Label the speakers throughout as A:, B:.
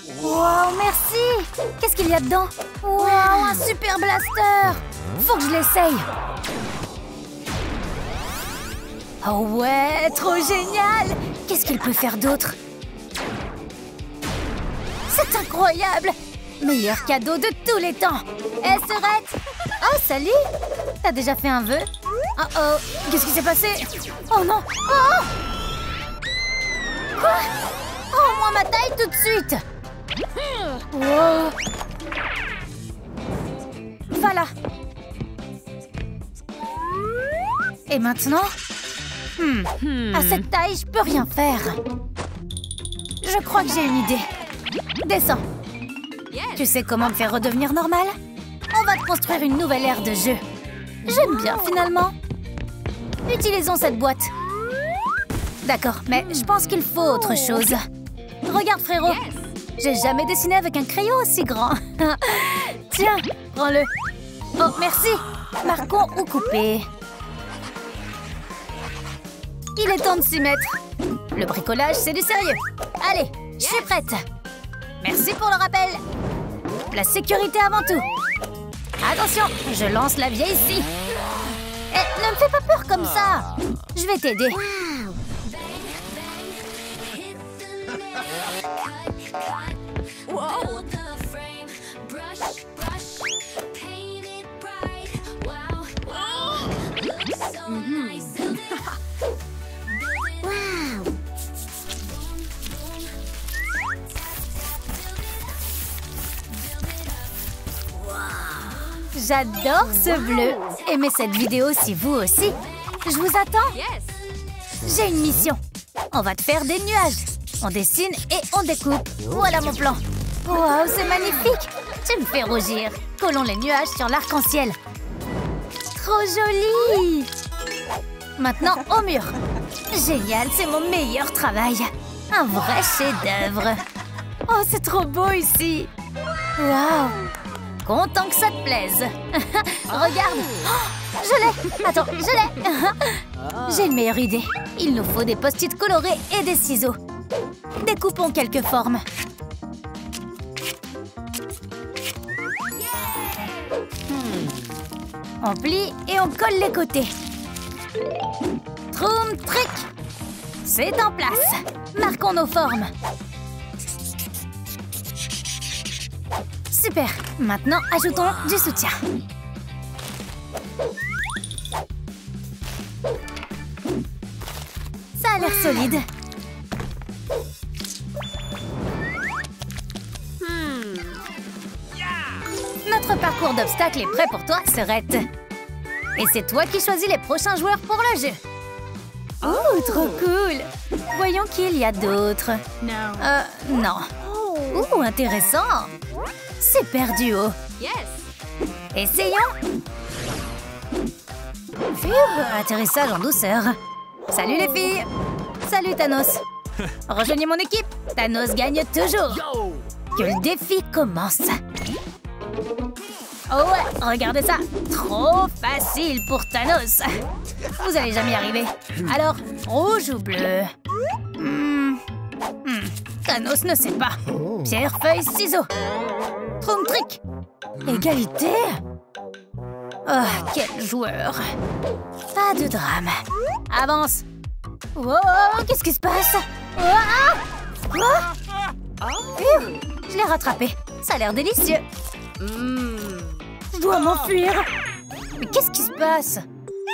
A: Wow, merci! Qu'est-ce qu'il y a dedans? Wow, un super blaster! Faut que je l'essaye! Oh ouais, trop génial! Qu'est-ce qu'il peut faire d'autre? C'est incroyable! Meilleur cadeau de tous les temps! Hé, Serette! Oh, salut! T'as déjà fait un vœu? Oh oh! Qu'est-ce qui s'est passé? Oh non! Oh! Quoi? Oh, moi ma taille tout de suite! Wow! Voilà! Et maintenant? À cette taille, je peux rien faire. Je crois que j'ai une idée. Descends. Tu sais comment me faire redevenir normal? On va te construire une nouvelle ère de jeu. J'aime bien, finalement. Utilisons cette boîte. D'accord, mais je pense qu'il faut autre chose. Regarde, frérot. J'ai jamais dessiné avec un crayon aussi grand. Tiens, prends-le. Oh, merci. Marquons ou couper. Il est temps de s'y mettre. Le bricolage, c'est du sérieux. Allez, je suis prête. Merci pour le rappel. La sécurité avant tout. Attention, je lance la vieille scie. Eh, ne me fais pas peur comme ça. Je vais t'aider. J'adore ce bleu. Aimez cette vidéo si vous aussi. Je vous attends. J'ai une mission. On va te faire des nuages. On dessine et on découpe. Voilà mon plan. Waouh, c'est magnifique. Tu me fais rougir. Collons les nuages sur l'arc-en-ciel. Trop joli. Maintenant au mur. Génial, c'est mon meilleur travail. Un vrai chef-d'œuvre. Oh, c'est trop beau ici. Waouh. Content que ça te plaise. Regarde. Oh, je l'ai. Attends, je l'ai. J'ai une meilleure idée. Il nous faut des post-it colorés et des ciseaux. Découpons quelques formes. On plie et on colle les côtés. Troum trick. C'est en place. Marquons nos formes. Super. Maintenant, ajoutons du soutien. Ça a l'air solide. Notre parcours d'obstacles est prêt pour toi, Serette. Et c'est toi qui choisis les prochains joueurs pour le jeu. Oh, trop cool. Voyons qui il y a d'autres. Non. Ouh, intéressant. Super duo. Essayons. Atterrissage en douceur. Salut les filles. Salut Thanos. Rejoignez mon équipe. Thanos gagne toujours. Que le défi commence. Oh ouais, regardez ça. Trop facile pour Thanos. Vous allez jamais y arriver. Alors, rouge ou bleu? Thanos ne sait pas. Pierre, feuille, ciseaux. Troum trick. Égalité. Oh, quel joueur. Pas de drame. Avance. Wow, qu'est-ce qui se passe? Je l'ai rattrapé. Ça a l'air délicieux. Je dois m'enfuir. Mais qu'est-ce qui se passe?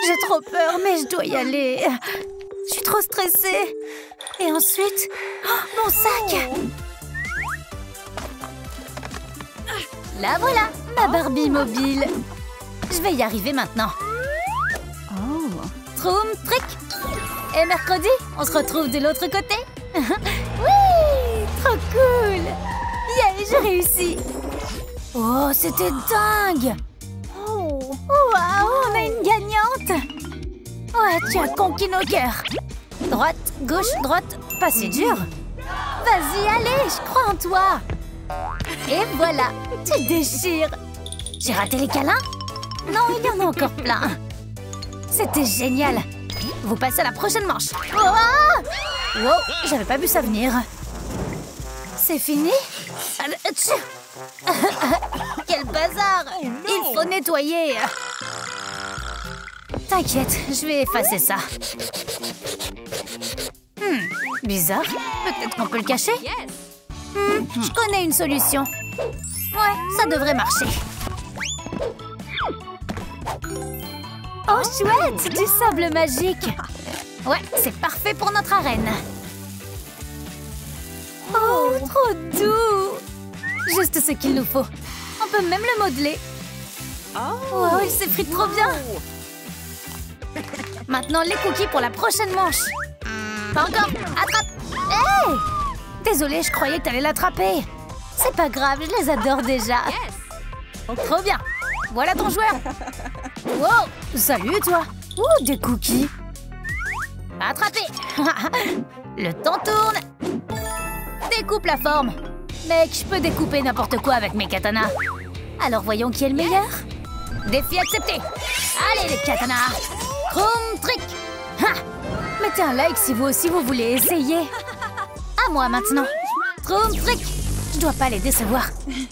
A: J'ai trop peur, mais je dois y aller. Je suis trop stressée. Et ensuite... Oh, mon sac! La voilà, ma Barbie mobile. Je vais y arriver maintenant. Troum trick. Et mercredi, on se retrouve de l'autre côté. Oui, trop cool. Yeah, j'ai réussi. Oh, c'était dingue. Waouh, on a une gagnante. Ouais, tu as conquis nos cœurs. Droite, gauche, droite, pas si dur. Vas-y, allez, je crois en toi. Et voilà, tu déchires. J'ai raté les câlins? Non, il y en a encore plein. C'était génial. Vous passez à la prochaine manche. Oh, wow, j'avais pas vu ça venir. C'est fini? Quel bazar! Il faut nettoyer. T'inquiète, je vais effacer ça. Bizarre. Peut-être qu'on peut le cacher? Je connais une solution. Ouais, ça devrait marcher. Oh, chouette! Du sable magique. Ouais, c'est parfait pour notre arène. Oh, trop doux! Juste ce qu'il nous faut. On peut même le modeler. Oh, il s'effrite trop bien. Maintenant, les cookies pour la prochaine manche. Pas encore. Attrape. Hey! Désolée, je croyais que t'allais l'attraper. C'est pas grave, je les adore déjà. Trop bien. Voilà ton joueur. Wow! Salut, toi. Ouh, des cookies. Attrapé. Le temps tourne. Découpe la forme. Mec, je peux découper n'importe quoi avec mes katanas. Alors voyons qui est le meilleur. Défi accepté. Allez les katanas. Chrome trick. Ha! Mettez un like si vous aussi vous voulez essayer. À moi maintenant. Chrome trick. Je dois pas les décevoir.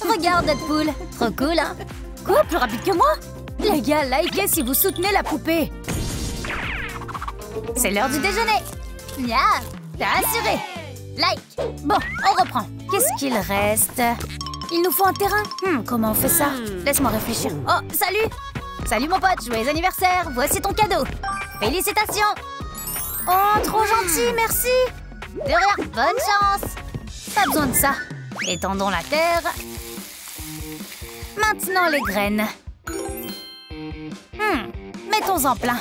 A: Regarde Deadpool. Trop cool, hein? Quoi? Plus rapide que moi? Les gars, likez si vous soutenez la poupée. C'est l'heure du déjeuner. Nya, t'as assuré. Like. Bon, on reprend. Qu'est-ce qu'il reste? Il nous faut un terrain. Comment on fait ça? Laisse-moi réfléchir. Oh, salut! Salut mon pote, joyeux anniversaire. Voici ton cadeau. Félicitations. Oh, trop gentil, merci. De rien, bonne chance. Pas besoin de ça. Étendons la terre. Maintenant les graines. Mettons-en plein.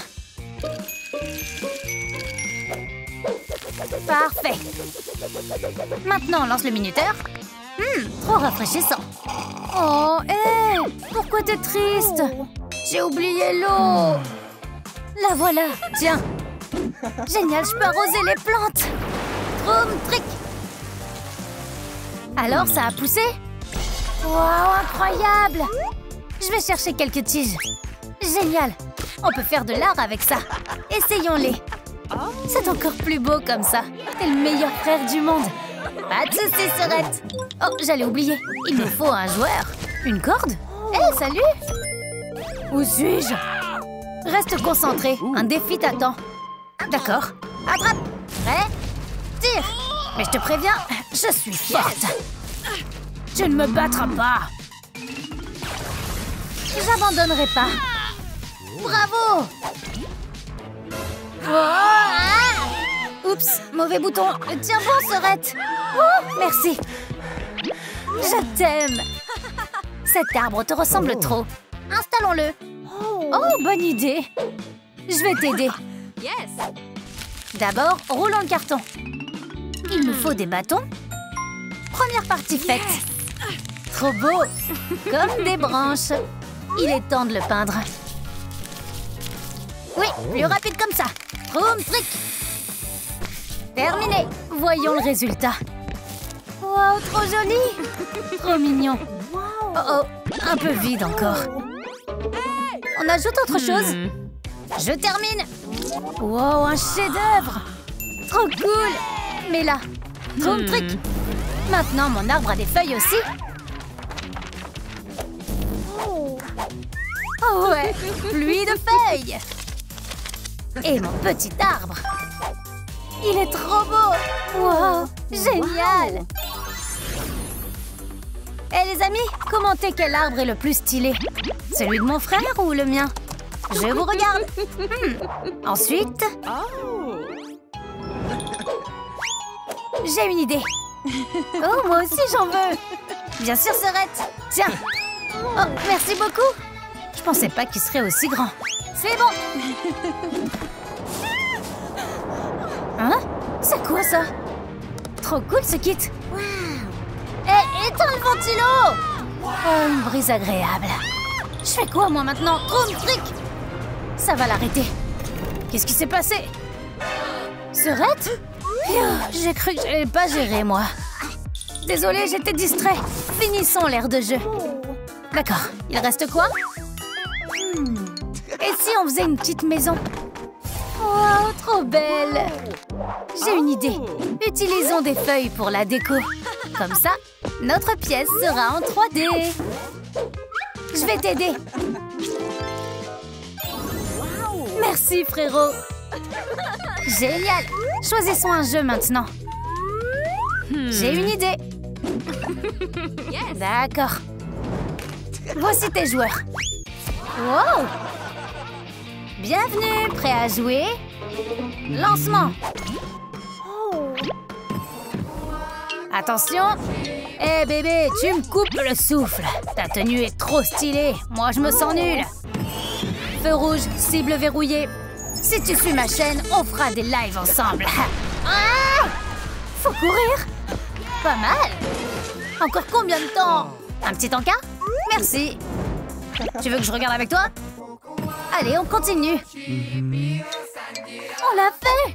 A: Parfait. Maintenant, on lance le minuteur. Trop rafraîchissant. Oh, hé! Pourquoi t'es triste? J'ai oublié l'eau. La voilà. Tiens. Génial, je peux arroser les plantes. Troum trick. Alors, ça a poussé? Waouh, incroyable! Je vais chercher quelques tiges. Génial. On peut faire de l'art avec ça. Essayons-les. C'est encore plus beau comme ça. T'es le meilleur frère du monde. Pas de soucis, Sorette. Oh, j'allais oublier. Il nous faut un joueur. Une corde? Hé, salut! Où suis-je? Reste concentré. Un défi t'attend. D'accord. Attrape. Prêt? Tire. Mais je te préviens, je suis forte. Tu ne me battras pas. J'abandonnerai pas. Bravo! Oh, ah! Oups, mauvais bouton. Tiens bon, Sorette. Oh, merci. Je t'aime. Cet arbre te ressemble trop. Installons-le. Oh, bonne idée. Je vais t'aider. D'abord, roulons le carton. Il nous faut des bâtons. Première partie faite. Trop beau. Comme des branches. Il est temps de le peindre. Oui, plus rapide comme ça. Troum trick. Terminé. Voyons le résultat. Wow, trop joli. Trop mignon. Oh oh, un peu vide encore. On ajoute autre chose. Je termine. Wow, un chef-d'œuvre. Trop cool. Mais là, troum trick. Maintenant, mon arbre a des feuilles aussi. Oh ouais, pluie de feuilles. Et mon petit arbre. Il est trop beau. Wow, génial. Hé les amis, commentez quel arbre est le plus stylé. Celui de mon frère ou le mien? Je vous regarde. Ensuite... J'ai une idée. Oh, moi aussi j'en veux. Bien sûr, Sorette. Tiens. Oh, merci beaucoup. Je pensais pas qu'il serait aussi grand. C'est bon. Hein? C'est quoi ça? Trop cool ce kit. Hé, éteins le ventilo. Oh, une brise agréable. Je fais quoi moi maintenant? Troum trick. Ça va l'arrêter. Qu'est-ce qui s'est passé? Sorette? J'ai cru que j'allais pas gérer moi. Désolée, j'étais distrait. Finissons l'air de jeu. D'accord, il reste quoi? Et si on faisait une petite maison? Wow, trop belle. J'ai une idée. Utilisons des feuilles pour la déco. Comme ça, notre pièce sera en 3D. Je vais t'aider. Merci, frérot. Génial. Choisissons un jeu maintenant. J'ai une idée. D'accord. Voici tes joueurs. Wow! Bienvenue, prêt à jouer? Lancement. Attention. Eh bébé, tu me coupes le souffle. Ta tenue est trop stylée. Moi, je me sens nulle. Feu rouge, cible verrouillée. Si tu suis ma chaîne, on fera des lives ensemble. Ah! Faut courir. Pas mal. Encore combien de temps? Un petit encart? Merci. Tu veux que je regarde avec toi? Allez, on continue. On l'a fait.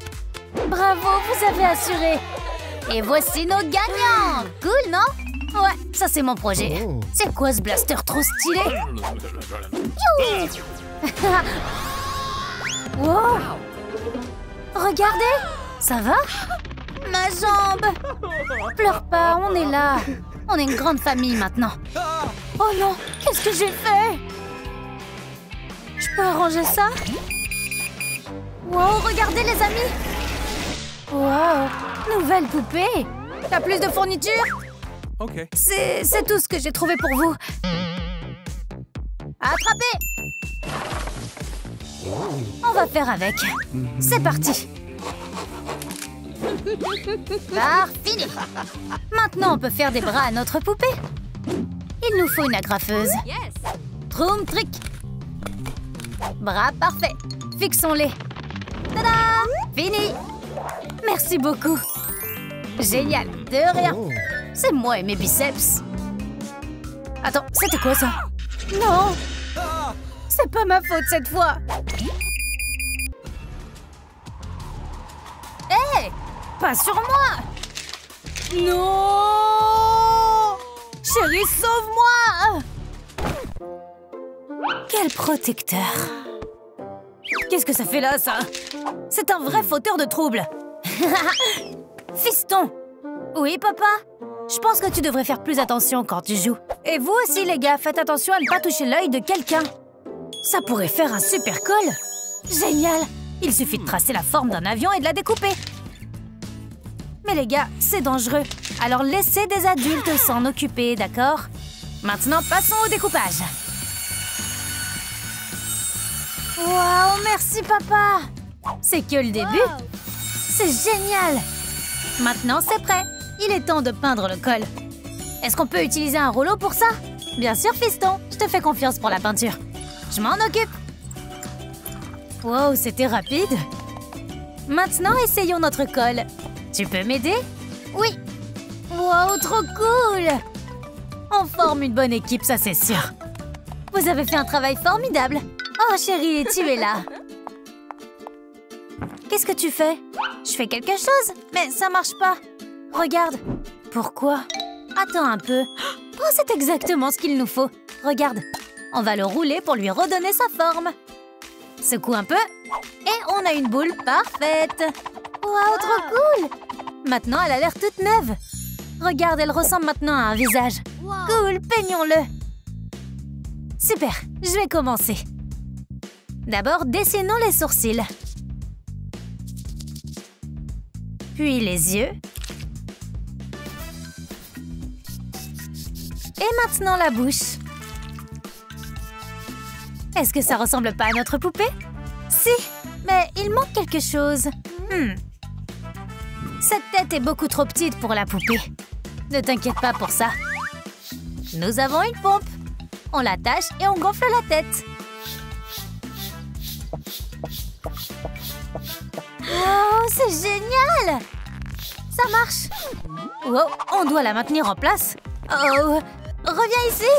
A: Bravo, vous avez assuré. Et voici nos gagnants. Cool, non? Ouais, ça c'est mon projet. C'est quoi ce blaster trop stylé? Wow! Regardez! Ça va? Ma jambe! Pleure pas, on est là. On est une grande famille maintenant. Oh non, qu'est-ce que j'ai fait? Je peux arranger ça? Wow, regardez les amis! Wow, nouvelle poupée! T'as plus de fournitures?
B: Ok.
A: C'est tout ce que j'ai trouvé pour vous. Attrapez! On va faire avec. C'est parti. Fini. Maintenant, on peut faire des bras à notre poupée. Il nous faut une agrafeuse. Troum trick. Bras parfait. Fixons-les. Tada! Fini. Merci beaucoup. Génial. De rien. C'est moi et mes biceps. Attends, c'était quoi ça? Non! C'est pas ma faute cette fois. Hé! Pas sur moi! Non! Chérie, sauve-moi! Quel protecteur! Qu'est-ce que ça fait là, ça? C'est un vrai fauteur de troubles. Fiston! Oui, papa? Je pense que tu devrais faire plus attention quand tu joues. Et vous aussi, les gars, faites attention à ne pas toucher l'œil de quelqu'un. Ça pourrait faire un super col. Génial! Il suffit de tracer la forme d'un avion et de la découper. Mais les gars, c'est dangereux. Alors laissez des adultes s'en occuper, d'accord? Maintenant, passons au découpage. Waouh, merci papa! C'est que le début. C'est génial! Maintenant, c'est prêt. Il est temps de peindre le col. Est-ce qu'on peut utiliser un rouleau pour ça? Bien sûr, fiston. Je te fais confiance pour la peinture. Je m'en occupe. Wow, c'était rapide. Maintenant, essayons notre col. Tu peux m'aider? Oui. Wow, trop cool! On forme une bonne équipe, ça c'est sûr. Vous avez fait un travail formidable. Oh chérie, tu es là. Qu'est-ce que tu fais? Je fais quelque chose, mais ça marche pas. Regarde. Pourquoi? Attends un peu. Oh, c'est exactement ce qu'il nous faut. Regarde. On va le rouler pour lui redonner sa forme. Secoue un peu. Et on a une boule parfaite. Waouh, trop cool! Maintenant, elle a l'air toute neuve. Regarde, elle ressemble maintenant à un visage. Cool, peignons-le. Super, je vais commencer. D'abord, dessinons les sourcils. Puis les yeux. Et maintenant la bouche. Est-ce que ça ressemble pas à notre poupée? Si, mais il manque quelque chose. Cette tête est beaucoup trop petite pour la poupée. Ne t'inquiète pas pour ça. Nous avons une pompe. On l'attache et on gonfle la tête. Oh, c'est génial! Ça marche. Wow, on doit la maintenir en place. Oh, reviens ici.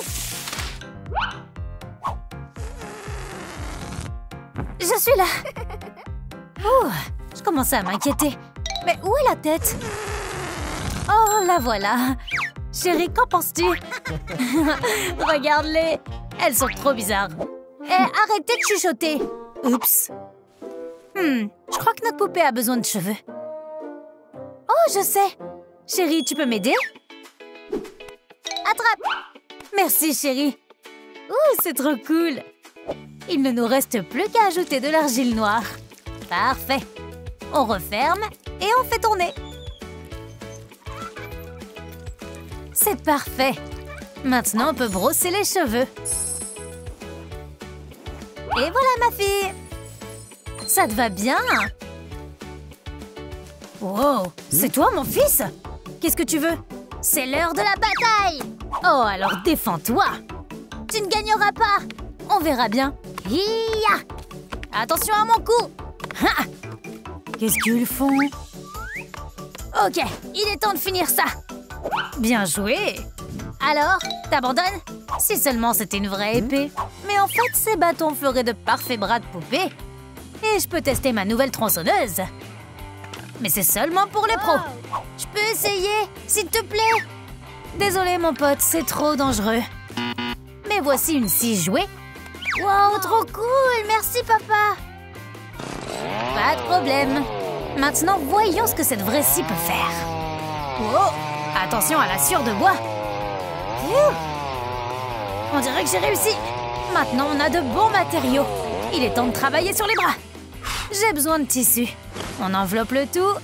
A: Je suis là. Ouh, je commençais à m'inquiéter. Mais où est la tête? Oh, la voilà. Chérie, qu'en penses-tu? Regarde-les. Elles sont trop bizarres. Eh, arrêtez de chuchoter. Oups. Je crois que notre poupée a besoin de cheveux. Oh, je sais. Chérie, tu peux m'aider? Attrape! Merci, chérie. Ouh, c'est trop cool. Il ne nous reste plus qu'à ajouter de l'argile noire. Parfait. On referme et on fait tourner. C'est parfait. Maintenant, on peut brosser les cheveux. Et voilà, ma fille. Ça te va bien? Wow, c'est toi, mon fils? Qu'est-ce que tu veux? C'est l'heure de la bataille! Oh, alors défends-toi! Tu ne gagneras pas! On verra bien. Hi-ya! Attention à mon coup! Ha! Qu'est-ce qu'ils font? Ok, il est temps de finir ça. Bien joué! Alors, t'abandonnes? Si seulement c'était une vraie épée. Mais en fait, ces bâtons feraient de parfaits bras de poupée. Et je peux tester ma nouvelle tronçonneuse. Mais c'est seulement pour les pros. Je peux essayer, s'il te plaît? Désolé, mon pote, c'est trop dangereux. Mais voici une scie jouée. Wow, trop cool! Merci, papa! Pas de problème. Maintenant, voyons ce que cette vraie scie peut faire. Oh! Attention à la sciure de bois. On dirait que j'ai réussi. Maintenant, on a de bons matériaux. Il est temps de travailler sur les bras. J'ai besoin de tissu. On enveloppe le tout.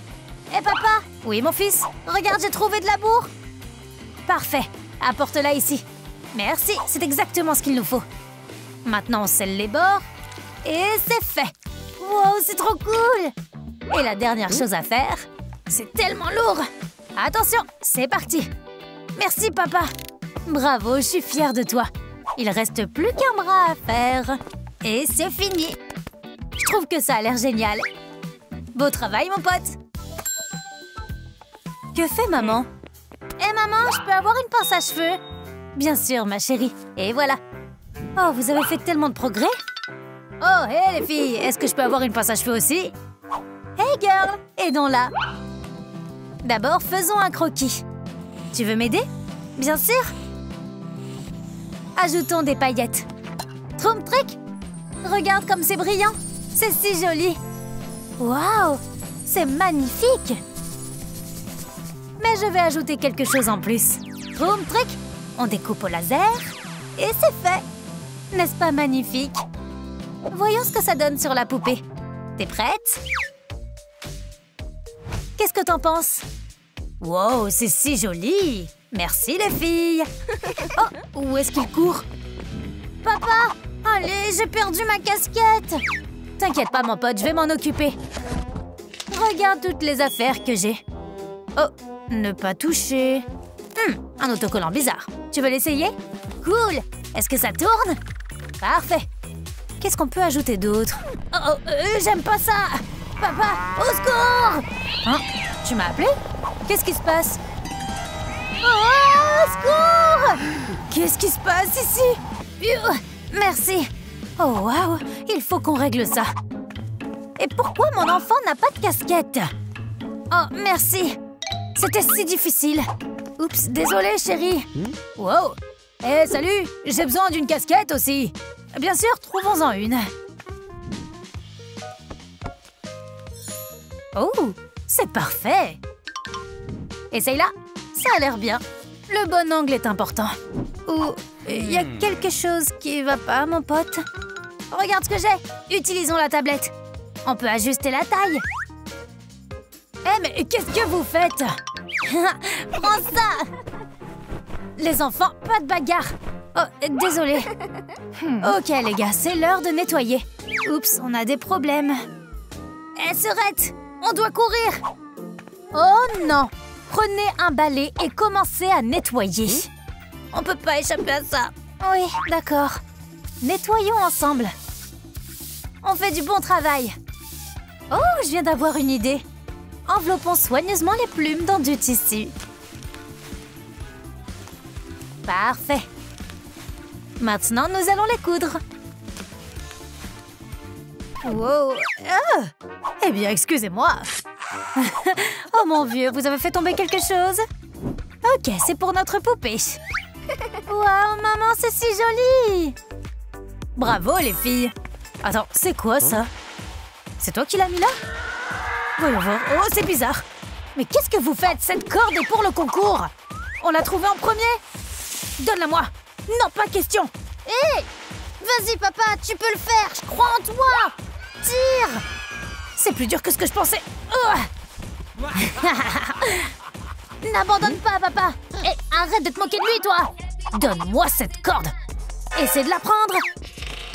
A: Et papa? Oui, mon fils? Regarde, j'ai trouvé de la bourre. Parfait. Apporte-la ici. Merci, c'est exactement ce qu'il nous faut. Maintenant, on scelle les bords. Et c'est fait. Wow, c'est trop cool. Et la dernière chose à faire, c'est tellement lourd. Attention, c'est parti. Merci, papa. Bravo, je suis fière de toi. Il reste plus qu'un bras à faire. Et c'est fini. Je trouve que ça a l'air génial. Beau travail, mon pote. Que fait maman? Eh maman, je peux avoir une pince à cheveux? Bien sûr, ma chérie. Et voilà. Oh, vous avez fait tellement de progrès. Oh, hé les filles, est-ce que je peux avoir une pince à cheveux aussi? Hey girl, aidons-la. D'abord, faisons un croquis. Tu veux m'aider? Bien sûr. Ajoutons des paillettes. Troum trick. Regarde comme c'est brillant. C'est si joli. Waouh, c'est magnifique. Mais je vais ajouter quelque chose en plus. Troum trick. On découpe au laser. Et c'est fait. N'est-ce pas magnifique? Voyons ce que ça donne sur la poupée. T'es prête? Qu'est-ce que t'en penses? Wow, c'est si joli! Merci les filles! Oh, où est-ce qu'il court? Papa! Allez, j'ai perdu ma casquette! T'inquiète pas mon pote, je vais m'en occuper. Regarde toutes les affaires que j'ai. Oh, ne pas toucher. Un autocollant bizarre. Tu veux l'essayer? Cool! Est-ce que ça tourne? Parfait! Qu'est-ce qu'on peut ajouter d'autre? Oh, j'aime pas ça! Papa, au secours! Hein? Tu m'as appelé? Qu'est-ce qui se passe? Oh, au secours! Qu'est-ce qui se passe ici? Merci. Oh, waouh! Il faut qu'on règle ça. Et pourquoi mon enfant n'a pas de casquette? Oh, merci. C'était si difficile. Oups, désolée, chérie. Wow! Eh, salut! J'ai besoin d'une casquette aussi. Bien sûr, trouvons-en une. Oh, c'est parfait. Essaye-la. Ça a l'air bien. Le bon angle est important. Ou il y a quelque chose qui va pas, mon pote. Regarde ce que j'ai. Utilisons la tablette. On peut ajuster la taille. Eh, mais qu'est-ce que vous faites? Prends ça. Les enfants, pas de bagarre. Oh, désolé. Ok, les gars, c'est l'heure de nettoyer. Oups, on a des problèmes. Eh, Serette, on doit courir. Oh non. Prenez un balai et commencez à nettoyer. On peut pas échapper à ça. Oui, d'accord. Nettoyons ensemble. On fait du bon travail. Oh, je viens d'avoir une idée. Enveloppons soigneusement les plumes dans du tissu. Parfait. Maintenant, nous allons les coudre. Wow. Ah. Eh bien, excusez-moi. Oh mon vieux, vous avez fait tomber quelque chose? Ok, c'est pour notre poupée. Waouh, maman, c'est si joli! Bravo, les filles. Attends, c'est quoi ça? C'est toi qui l'as mis là? Voyons voir. Oh, c'est bizarre. Mais qu'est-ce que vous faites? Cette corde est pour le concours. On l'a trouvée en premier. Donne-la-moi. Non, pas question.
B: Hé! Vas-y, papa, tu peux le faire.
A: Je crois en toi. Tire. C'est plus dur que ce que je pensais.
B: N'abandonne pas, papa.
A: Hé, arrête de te moquer de lui, toi. Donne-moi cette corde. Essaie de la prendre.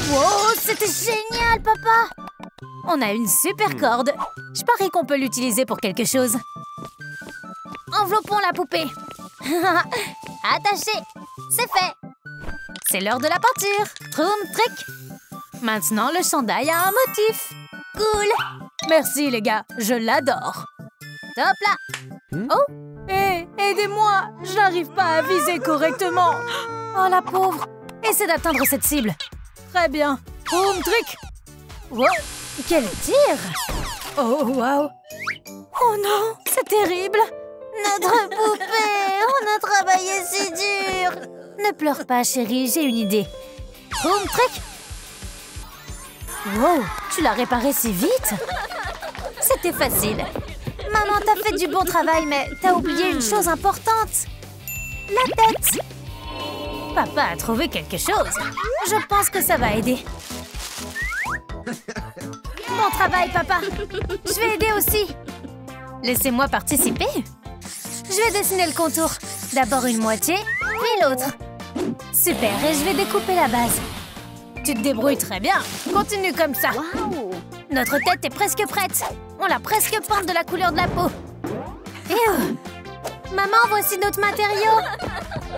B: Wow, c'était génial, papa.
A: On a une super corde. Je parie qu'on peut l'utiliser pour quelque chose. Enveloppons la poupée.
B: Attaché. C'est fait.
A: C'est l'heure de la peinture. Troum trick. Maintenant, le chandail a un motif. Cool. Merci, les gars. Je l'adore.
B: Top là.
A: Oh. Hé, aidez-moi. Je n'arrive pas à viser correctement. Oh, la pauvre. Essaie d'atteindre cette cible. Très bien. Troum trick. Wow. Quel tir. Oh, wow. Oh non, c'est terrible.
B: Notre poupée. On a travaillé si dur.
A: Ne pleure pas, chérie, j'ai une idée. Boom, trick. Wow, tu l'as réparé si vite. C'était facile.
B: Maman, t'as fait du bon travail, mais t'as oublié une chose importante. La tête.
A: Papa a trouvé quelque chose. Je pense que ça va aider.
B: Bon travail, papa. Je vais aider aussi.
A: Laissez-moi participer. Je vais dessiner le contour. D'abord une moitié, puis l'autre. Super, et je vais découper la base. Tu te débrouilles très bien. Continue comme ça.
B: Wow.
A: Notre tête est presque prête. On l'a presque peinte de la couleur de la peau.
B: Maman, voici notre matériau.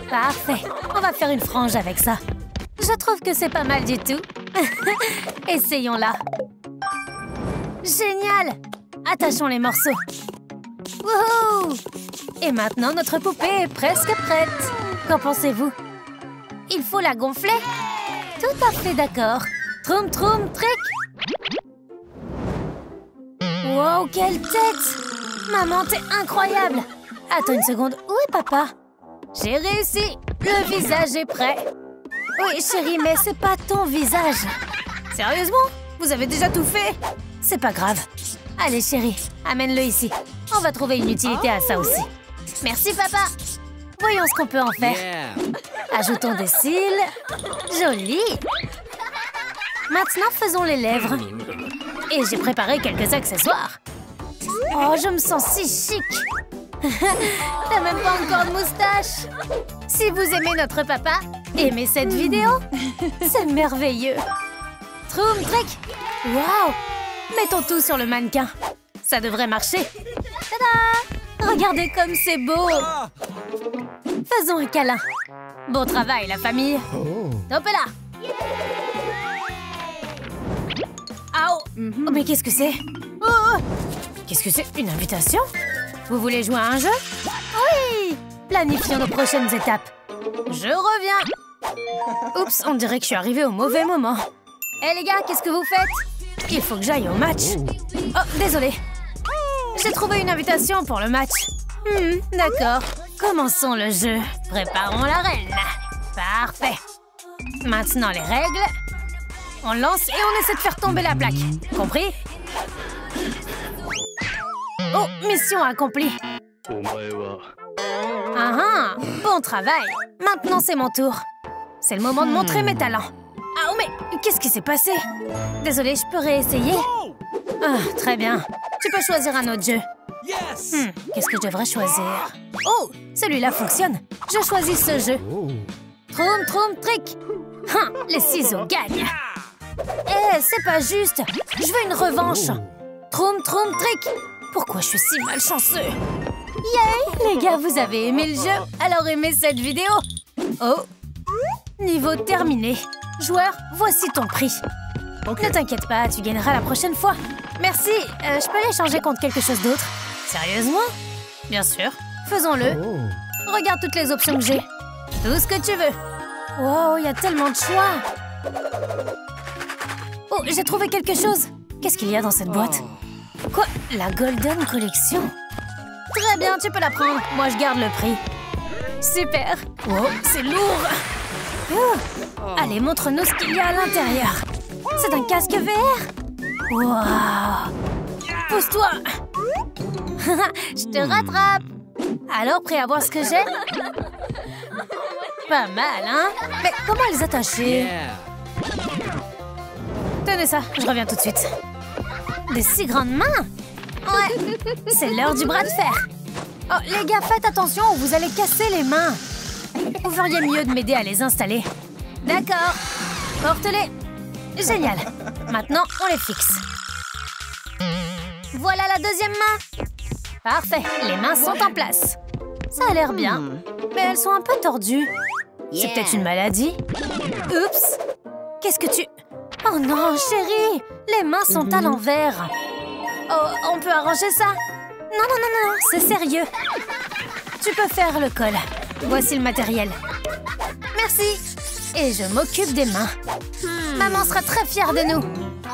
A: Parfait. On va faire une frange avec ça. Je trouve que c'est pas mal du tout. Essayons-la. Génial! Attachons les morceaux. Wouhou! Et maintenant, notre poupée est presque prête. Qu'en pensez-vous? Il faut la gonfler? Tout à fait d'accord. Troum, troum, trick! Wow, quelle tête! Maman, t'es incroyable! Attends une seconde, où est papa? J'ai réussi! Le visage est prêt! Oui, chérie, mais c'est pas ton visage! Sérieusement? Vous avez déjà tout fait? C'est pas grave. Allez, chérie, amène-le ici. On va trouver une utilité à ça aussi. Merci, papa! Voyons ce qu'on peut en faire. Ajoutons des cils. Joli! Maintenant, faisons les lèvres. Et j'ai préparé quelques accessoires. Oh, je me sens si chic! T'as même pas encore de moustache! Si vous aimez notre papa, aimez cette vidéo! C'est merveilleux! Troum trick! Waouh! Mettons tout sur le mannequin. Ça devrait marcher. Tada! Regardez comme c'est beau! Faisons un câlin. Bon travail, la famille. Top là! Oh, mais qu'est-ce que c'est? Oh, qu'est-ce que c'est? Une invitation? Vous voulez jouer à un jeu? Oui! Planifions nos prochaines étapes. Je reviens. Oups, on dirait que je suis arrivée au mauvais moment. Hé les gars, qu'est-ce que vous faites? Il faut que j'aille au match. Oh, désolé. J'ai trouvé une invitation pour le match. D'accord. Commençons le jeu. Préparons l'arène. Parfait. Maintenant les règles. On lance et on essaie de faire tomber la plaque. Compris? Oh, mission accomplie. Ah, bon travail. Maintenant, c'est mon tour. C'est le moment de montrer mes talents. Ah, mais qu'est-ce qui s'est passé? Désolée, je peux réessayer? Ah, très bien. Tu peux choisir un autre jeu. Qu'est-ce que je devrais choisir? Oh, celui-là fonctionne. Je choisis ce jeu. Troum, troum, trick. Les ciseaux gagnent. C'est pas juste. Je veux une revanche. Troum, troum, trick. Pourquoi je suis si malchanceux? Yay! Les gars, vous avez aimé le jeu? Alors aimez cette vidéo. Oh! Niveau terminé. Joueur, voici ton prix. Ne t'inquiète pas, tu gagneras la prochaine fois. Merci. Je peux l'échanger contre quelque chose d'autre? Sérieusement? Bien sûr. Faisons-le. Regarde toutes les options que j'ai. Tout ce que tu veux. Wow, il y a tellement de choix. Oh, j'ai trouvé quelque chose. Qu'est-ce qu'il y a dans cette boîte? Quoi? La Golden Collection? Très bien, tu peux la prendre. Moi, je garde le prix. Super. Oh, c'est lourd. Allez, montre-nous ce qu'il y a à l'intérieur. C'est un casque VR. Waouh. Pousse-toi. Je te rattrape. Alors, prêt à voir ce que j'ai? Pas mal, hein? Mais comment les attacher? Tenez ça, je reviens tout de suite. Des si grandes mains? Ouais, c'est l'heure du bras de fer. Oh, les gars, faites attention ou vous allez casser les mains. Vous feriez mieux de m'aider à les installer. D'accord. Porte-les. Génial. Maintenant, on les fixe. Voilà la deuxième main. Parfait, les mains sont en place. Ça a l'air bien, mais elles sont un peu tordues. C'est peut-être une maladie. Oups. Qu'est-ce que tu... Oh non, chérie, les mains sont à l'envers. Oh, on peut arranger ça? Non, non, non, non, c'est sérieux. Tu peux faire le col. Voici le matériel. Merci. Et je m'occupe des mains. Maman sera très fière de nous.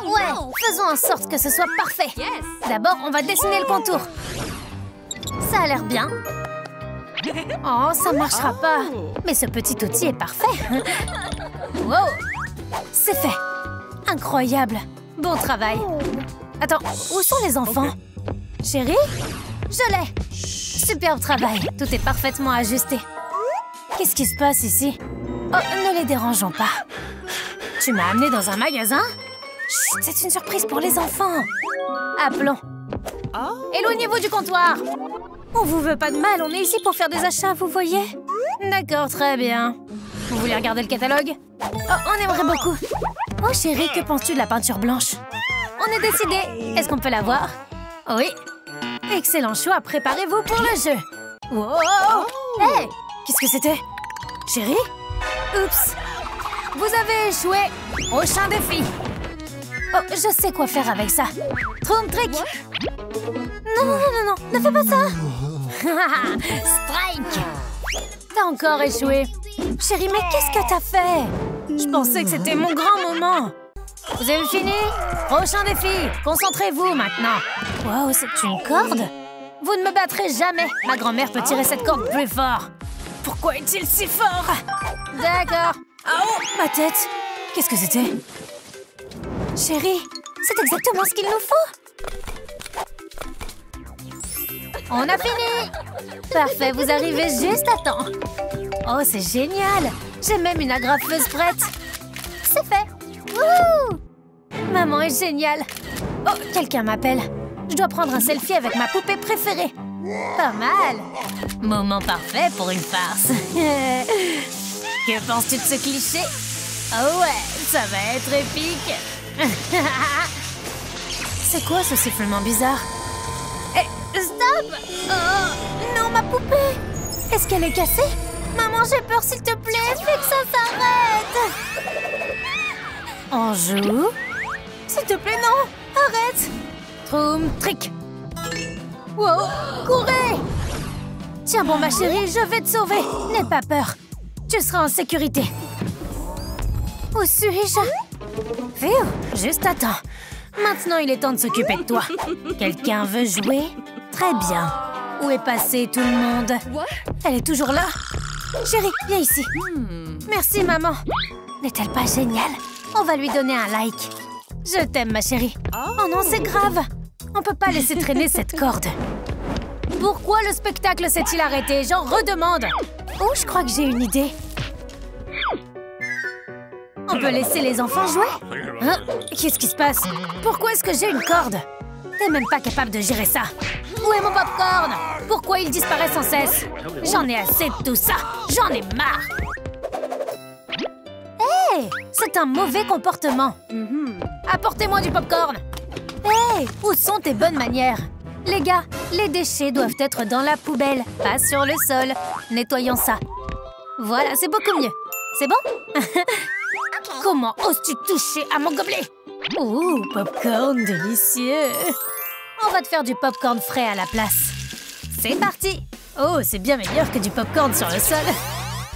A: Ouais, faisons en sorte que ce soit parfait. D'abord, on va dessiner le contour. Ça a l'air bien. Oh, ça marchera pas. Mais ce petit outil est parfait. Wow. C'est fait. Incroyable. Bon travail. Attends, où sont les enfants? Chérie? Je l'ai. Superbe travail. Tout est parfaitement ajusté. Qu'est-ce qui se passe ici? Oh, ne les dérangeons pas. Tu m'as amenée dans un magasin? Chut, c'est une surprise pour les enfants. Appelons. Éloignez-vous du comptoir. On vous veut pas de mal, on est ici pour faire des achats, vous voyez? D'accord, très bien. Vous voulez regarder le catalogue? Oh, on aimerait beaucoup. Oh chérie, que penses-tu de la peinture blanche? On est décidé. Est-ce qu'on peut la voir? Oui. Excellent choix, préparez-vous pour le jeu. Wow. Hey, qu'est-ce que c'était? Chérie? Oups. Vous avez échoué. Prochain défi. Oh, je sais quoi faire avec ça. Troum trick. Non, non, non, non, non, ne fais pas ça. Strike. T'as encore échoué. Chérie, mais qu'est-ce que t'as fait? Je pensais que c'était mon grand moment. Vous avez fini? Prochain défi. Concentrez-vous maintenant. Wow, c'est une corde? Vous ne me battrez jamais. Ma grand-mère peut tirer cette corde plus fort. Pourquoi est-il si fort? D'accord. Oh, ma tête. Qu'est-ce que c'était? Chérie, c'est exactement ce qu'il nous faut. On a fini. Parfait, vous arrivez juste à temps. Oh, c'est génial. J'ai même une agrafeuse prête. C'est fait. Wouhou! Maman est géniale. Oh, quelqu'un m'appelle. Je dois prendre un selfie avec ma poupée préférée. Pas mal. Moment parfait pour une farce. Que penses-tu de ce cliché? Oh ouais, ça va être épique. C'est quoi ce sifflement bizarre? Eh, stop! Oh, non, ma poupée! Est-ce qu'elle est cassée? Maman, j'ai peur, s'il te plaît, fais que ça s'arrête! On joue? S'il te plaît, non! Arrête! Troum trick! Wow! Courez! Tiens bon, ma chérie, je vais te sauver! N'aie pas peur! Tu seras en sécurité! Où suis-je? Phew! Juste à temps! Maintenant, il est temps de s'occuper de toi! Quelqu'un veut jouer? Très bien! Où est passé tout le monde? Elle est toujours là? Chérie, viens ici! Merci, maman! N'est-elle pas géniale? On va lui donner un like! Je t'aime, ma chérie! Oh non, c'est grave! On peut pas laisser traîner cette corde! Pourquoi le spectacle s'est-il arrêté? J'en redemande! Oh, je crois que j'ai une idée! On peut laisser les enfants jouer? Hein? Qu'est-ce qui se passe? Pourquoi est-ce que j'ai une corde? T'es même pas capable de gérer ça! Où est mon popcorn? Pourquoi il disparaît sans cesse? J'en ai assez de tout ça! J'en ai marre! Hé! C'est un mauvais comportement! Apportez-moi du popcorn! Hé! Où sont tes bonnes manières? Les gars, les déchets doivent être dans la poubelle, pas sur le sol. Nettoyons ça. Voilà, c'est beaucoup mieux. C'est bon? Comment oses-tu toucher à mon gobelet? Ouh, popcorn délicieux! On va te faire du popcorn frais à la place. C'est parti! Oh, c'est bien meilleur que du popcorn sur le sol.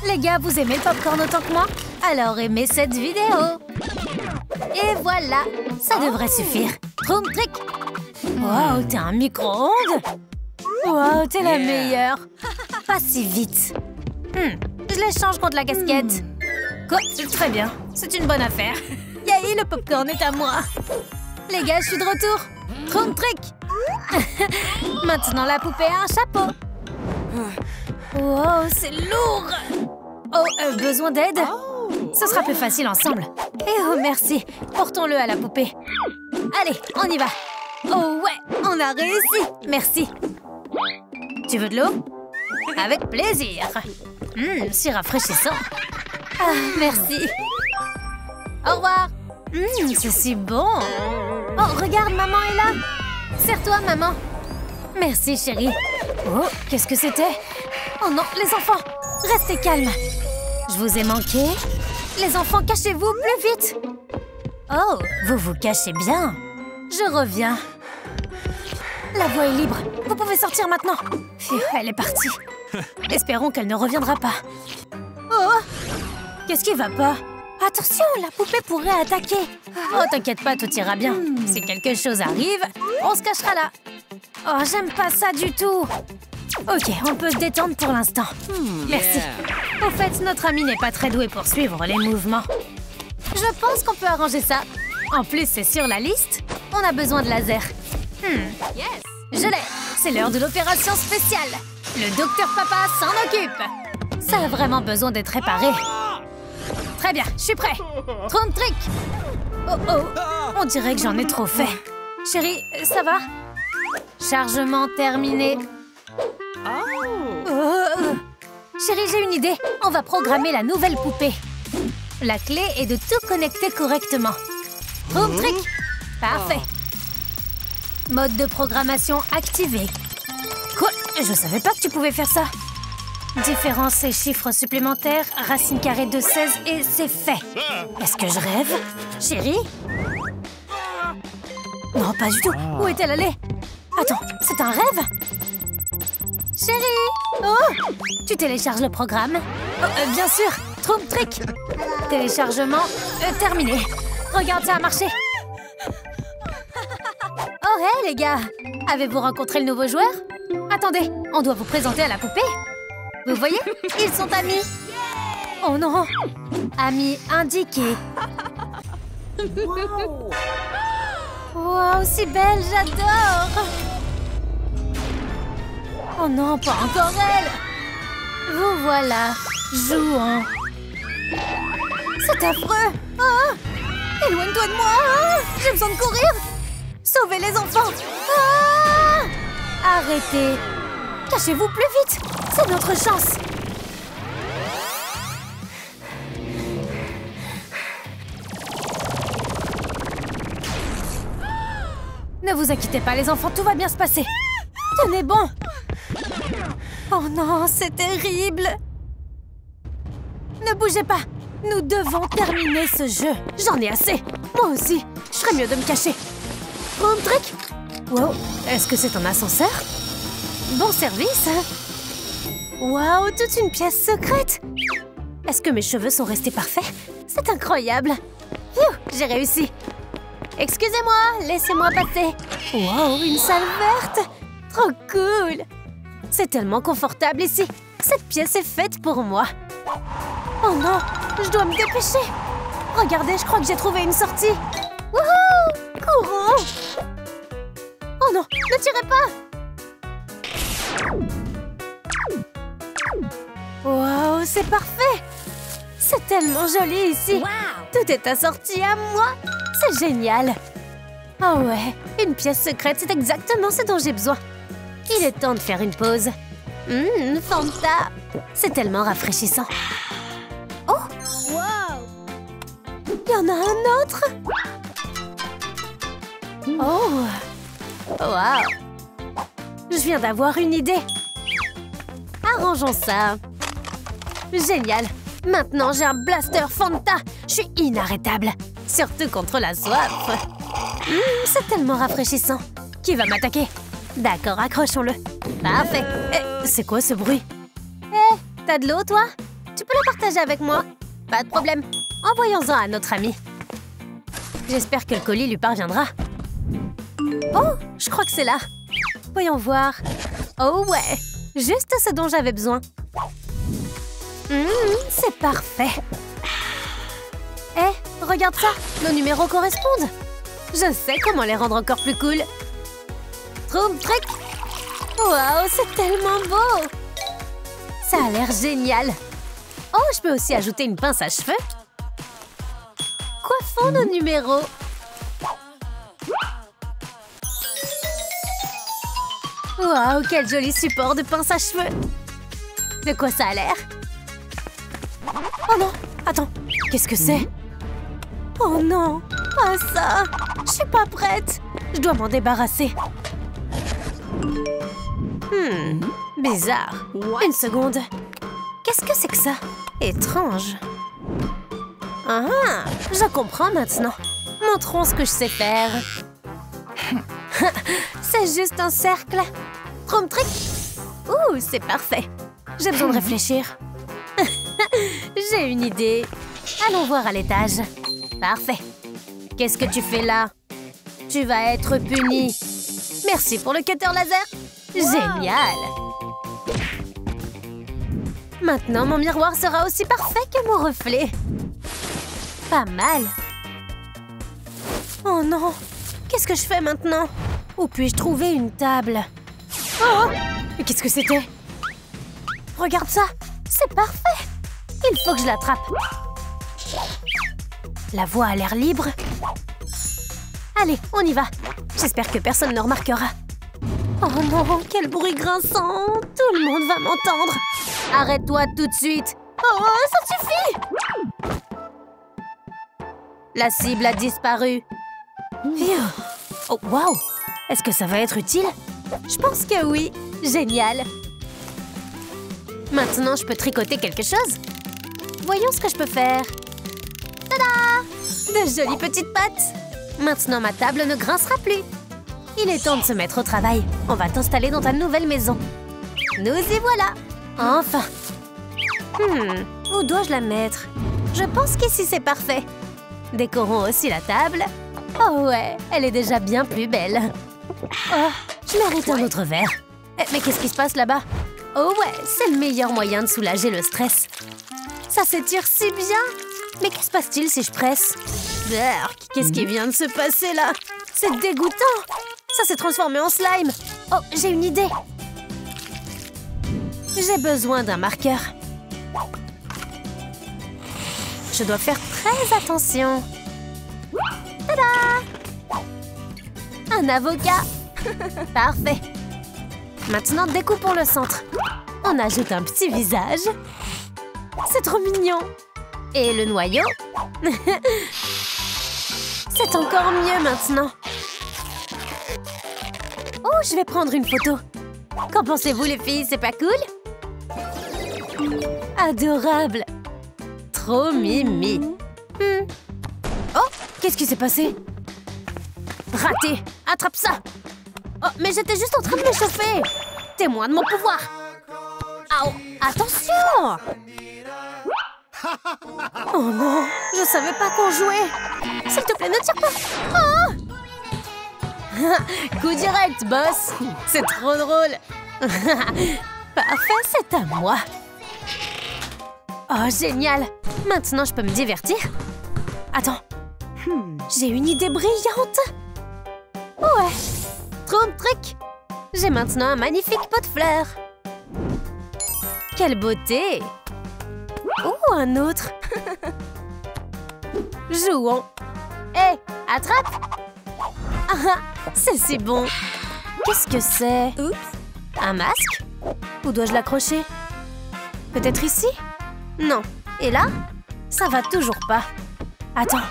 A: Les gars, vous aimez le popcorn autant que moi? Alors aimez cette vidéo. Et voilà, ça devrait suffire. Troum trick! Wow, t'es un micro-ondes? Wow, t'es la meilleure. Pas si vite. Je l'échange contre la casquette. Quoi? Très bien, c'est une bonne affaire. Yay, le popcorn est à moi. Les gars, je suis de retour. Troum trick! Maintenant, la poupée a un chapeau. Wow, c'est lourd! Oh, besoin d'aide? Ce sera plus facile ensemble. Et oh, merci. Portons-le à la poupée. Allez, on y va. Oh ouais, on a réussi. Merci. Tu veux de l'eau? Avec plaisir. Si rafraîchissant. Ah, merci. Au revoir. C'est si bon. Oh, regarde, maman est là. Serre-toi, maman. Merci, chérie. Oh, qu'est-ce que c'était? Oh non, les enfants, restez calmes. Je vous ai manqué. Les enfants, cachez-vous plus vite. Oh, vous vous cachez bien. Je reviens. La voie est libre. Vous pouvez sortir maintenant. Phew, elle est partie. Espérons qu'elle ne reviendra pas. Oh! Qu'est-ce qui va pas? Attention, la poupée pourrait attaquer. Oh, t'inquiète pas, tout ira bien. Si quelque chose arrive, on se cachera là. Oh, j'aime pas ça du tout. Ok, on peut se détendre pour l'instant. Merci. Au fait, notre ami n'est pas très doué pour suivre les mouvements. Je pense qu'on peut arranger ça. En plus, c'est sur la liste. On a besoin de laser. Je l'ai. C'est l'heure de l'opération spéciale. Le docteur Papa s'en occupe. Ça a vraiment besoin d'être réparé. Très bien, je suis prêt. Trompe trick. Oh oh, on dirait que j'en ai trop fait. Chérie, ça va? Chargement terminé. Chérie, j'ai une idée. On va programmer la nouvelle poupée. La clé est de tout connecter correctement. Trompe trick. Parfait. Mode de programmation activé. Quoi? Je savais pas que tu pouvais faire ça. Différence et chiffres supplémentaires, racine carrée de 16 et c'est fait. Est-ce que je rêve? Chérie? Non, pas du tout. Où est-elle allée? Attends, c'est un rêve? Chérie? Oh! Tu télécharges le programme? Oh, bien sûr! Trompe trick! Téléchargement terminé. Regarde, ça a marché. Oh, hé, les gars! Avez-vous rencontré le nouveau joueur? Attendez, on doit vous présenter à la poupée. Vous voyez? Ils sont amis. Oh non! Amis indiqués. Wow, si belle, j'adore! Oh non, pas encore elle! Vous voilà, jouant. C'est affreux! Oh! Éloigne-toi de moi! Oh! J'ai besoin de courir! Sauvez les enfants! Ah! Arrêtez! Cachez-vous plus vite! C'est notre chance! Ne vous inquiétez pas, les enfants, tout va bien se passer. Tenez bon! Oh non, c'est terrible! Ne bougez pas! Nous devons terminer ce jeu. J'en ai assez. Moi aussi. Je ferais mieux de me cacher. Trompe trick! Wow, est-ce que c'est un ascenseur? Bon service! Waouh, toute une pièce secrète! Est-ce que mes cheveux sont restés parfaits? C'est incroyable! J'ai réussi! Excusez-moi, laissez-moi passer! Wow, une salle verte! Trop cool! C'est tellement confortable ici! Cette pièce est faite pour moi! Oh non, je dois me dépêcher! Regardez, je crois que j'ai trouvé une sortie! Wouhou! Courons! Oh non, ne tirez pas! Wow, c'est parfait! C'est tellement joli ici! Wow. Tout est assorti à moi! C'est génial! Oh ouais, une pièce secrète, c'est exactement ce dont j'ai besoin. Il est temps de faire une pause. Fanta! C'est tellement rafraîchissant. Oh! Wow! Il y en a un autre! Oh! Wow! Je viens d'avoir une idée. Arrangeons ça. Génial! Maintenant, j'ai un blaster Fanta. Je suis inarrêtable. Surtout contre la soif. C'est tellement rafraîchissant. Qui va m'attaquer? D'accord, accrochons-le. Parfait. C'est quoi ce bruit? T'as de l'eau, toi? Tu peux la partager avec moi? Pas de problème. Envoyons-en à notre ami. J'espère que le colis lui parviendra. Oh, je crois que c'est là. Voyons voir. Oh ouais, juste ce dont j'avais besoin. C'est parfait. Regarde ça, nos numéros correspondent. Je sais comment les rendre encore plus cool. Trompe trick. Waouh, c'est tellement beau. Ça a l'air génial.
B: Oh, je peux aussi ajouter une pince à cheveux. Coiffons nos numéros. Waouh, quel joli support de pince à cheveux. De quoi ça a l'air? Oh non, attends, qu'est-ce que c'est? Oh non, pas ça. Je suis pas prête. Je dois m'en débarrasser. Bizarre. Une seconde. Qu'est-ce que c'est que ça? Étrange. Ah, je comprends maintenant. Montrons ce que je sais faire. C'est juste un cercle. Troum trick. Ouh, c'est parfait. J'ai besoin de réfléchir. J'ai une idée. Allons voir à l'étage. Parfait. Qu'est-ce que tu fais là? Tu vas être puni. Merci pour le cutter laser. Génial. Maintenant, mon miroir sera aussi parfait que mon reflet. Pas mal. Oh non. Qu'est-ce que je fais maintenant? Où puis-je trouver une table? Oh! Mais qu'est-ce que c'était? Regarde ça. C'est parfait. Il faut que je l'attrape. La voie a l'air libre. Allez, on y va. J'espère que personne ne remarquera. Oh non, quel bruit grinçant. Tout le monde va m'entendre. Arrête-toi tout de suite. Oh, ça suffit. La cible a disparu. Oh, waouh. Est-ce que ça va être utile? Je pense que oui. Génial. Maintenant, je peux tricoter quelque chose. Voyons ce que je peux faire. Tada! De jolies petites pattes. Maintenant, ma table ne grincera plus. Il est temps de se mettre au travail. On va t'installer dans ta nouvelle maison. Nous y voilà. Enfin. Où dois-je la mettre? Je pense qu'ici, c'est parfait. Décorons aussi la table. Oh ouais, elle est déjà bien plus belle. Oh, je mérite un autre verre. Mais qu'est-ce qui se passe là-bas? Oh ouais, c'est le meilleur moyen de soulager le stress. Ça s'étire si bien. Mais que se passe-t-il si je presse? Qu'est-ce qui vient de se passer là? C'est dégoûtant. Ça s'est transformé en slime. Oh, j'ai une idée. J'ai besoin d'un marqueur. Je dois faire très attention. Tada! Un avocat. Parfait. Maintenant, découpons le centre. On ajoute un petit visage. C'est trop mignon. Et le noyau? C'est encore mieux maintenant. Oh, je vais prendre une photo. Qu'en pensez-vous, les filles? C'est pas cool? Adorable. Trop mimi. Oh, qu'est-ce qui s'est passé? Raté. Attrape ça. Oh, mais j'étais juste en train de m'échauffer. Témoin de mon pouvoir. Oh, attention. Oh non, je savais pas qu'on jouait. S'il te plaît, ne tire pas. Oh. Coup direct, boss. C'est trop drôle. Parfait, c'est à moi. Oh, génial. Maintenant, je peux me divertir. Attends. J'ai une idée brillante. Ouais. Trop de trucs. J'ai maintenant un magnifique pot de fleurs. Quelle beauté. Oh, un autre. Jouons. Hé, attrape. Ah, c'est si bon. Qu'est-ce que c'est? Un masque? Où dois-je l'accrocher? Peut-être ici? Non. Et là? Ça va toujours pas. Attends.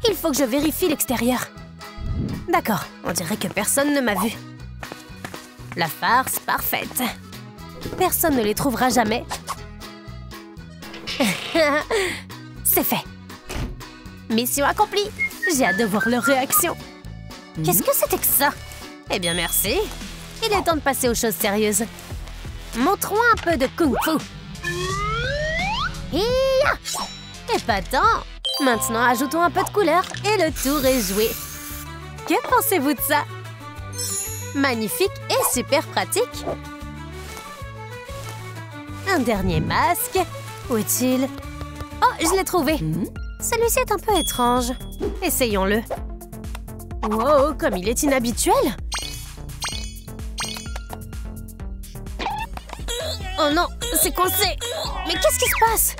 B: Il faut que je vérifie l'extérieur. D'accord, on dirait que personne ne m'a vu. La farce parfaite. Personne ne les trouvera jamais. C'est fait. Mission accomplie. J'ai hâte de voir leur réaction. Qu'est-ce que c'était que ça? Eh bien, merci. Il est temps de passer aux choses sérieuses. Montrons un peu de kung-fu. Épatant. Maintenant, ajoutons un peu de couleur et le tour est joué. Que pensez-vous de ça? Magnifique et super pratique. Un dernier masque. Où est-il? Oh, je l'ai trouvé. Celui-ci est un peu étrange. Essayons-le. Wow, comme il est inhabituel. Oh non, c'est coincé. Mais qu'est-ce qui se passe?